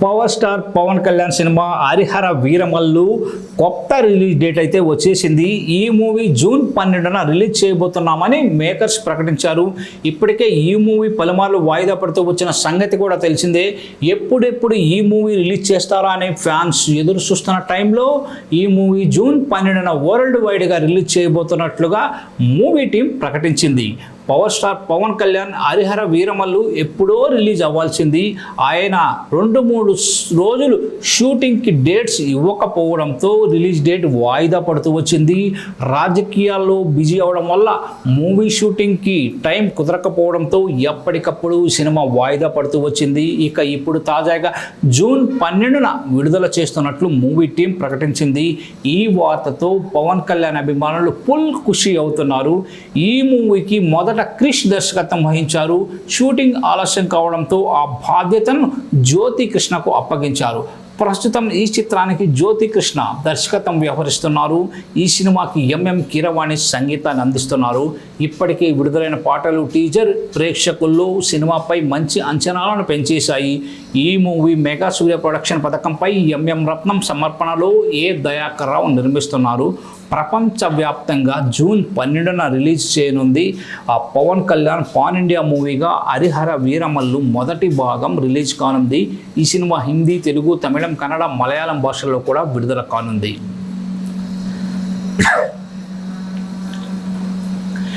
Power star Pawan Kalyan cinema Harihara Veeramallu కొత్త release date అయితే వచ్చేసింది. ఈ మూవీ జూన్ 12న రిలీజ్ చేయబోతున్నామని మేకర్స్ ప్రకటించారు. ఇప్పటికే ఈ మూవీ పలుమార్లు వాయిదా పడుతూ వచ్చిన సంగతి కూడా తెలిసిందే. ఎప్పుడెప్పుడు ఈ మూవీ రిలీజ్ చేస్తారా అని ఫ్యాన్స్ ఎదురు చూస్తున్న టైంలో ఈ మూవీ జూన్ 12న వరల్డ్ వైడ్గా రిలీజ్ చేయబోతున్నట్లుగా మూవీ టీం ప్రకటించింది. పవర్ స్టార్ పవన్ కళ్యాణ్ హరిహర వీరమల్లు ఎప్పుడో రిలీజ్ అవ్వాల్సింది. ఆయన 2-3 రోజులు షూటింగ్కి డేట్స్ ఇవ్వకపోవడంతో రిలీజ్ డేట్ వాయిదా పడుతూ వచ్చింది. రాజకీయాల్లో బిజీ అవడం వల్ల మూవీ షూటింగ్కి టైం కుదరకపోవడంతో ఎప్పటికప్పుడు సినిమా వాయిదా పడుతూ వచ్చింది. ఇక ఇప్పుడు తాజాగా జూన్ 12న విడుదల చేస్తున్నట్లు మూవీ టీం ప్రకటించింది. ఈ వార్తతో పవన్ కళ్యాణ్ అభిమానులు ఫుల్ ఖుషి అవుతున్నారు. ఈ మూవీకి మొదట క్రిష్ దర్శకత్వం వహించారు. షూటింగ్ ఆలస్యం కావడంతో ఆ బాధ్యతను జ్యోతి కృష్ణకు అప్పగించారు. ప్రస్తుతం ఈ చిత్రానికి జ్యోతి కృష్ణ దర్శకత్వం వ్యవహరిస్తున్నారు. ఈ సినిమాకి ఎంఎం కీరవాణి సంగీతాన్ని అందిస్తున్నారు. ఇప్పటికే విడుదలైన పాటలు, టీజర్ ప్రేక్షకుల్లో సినిమాపై మంచి అంచనాలను పెంచేశాయి. ఈ మూవీ మెగా సూర్య ప్రొడక్షన్ పథకంపై ఎంఎం రత్నం సమర్పణలో ఏ దయాకర్ రావు నిర్మిస్తున్నారు. ప్రపంచవ్యాప్తంగా జూన్ 12న రిలీజ్ చేయనుంది. ఆ పవన్ కళ్యాణ్ పాన్ ఇండియా మూవీగా హరిహర వీరమల్లు మొదటి భాగం రిలీజ్ కానుంది. ఈ సినిమా హిందీ, తెలుగు, తమిళం, కన్నడ, మలయాళం భాషల్లో కూడా విడుదల కానుంది.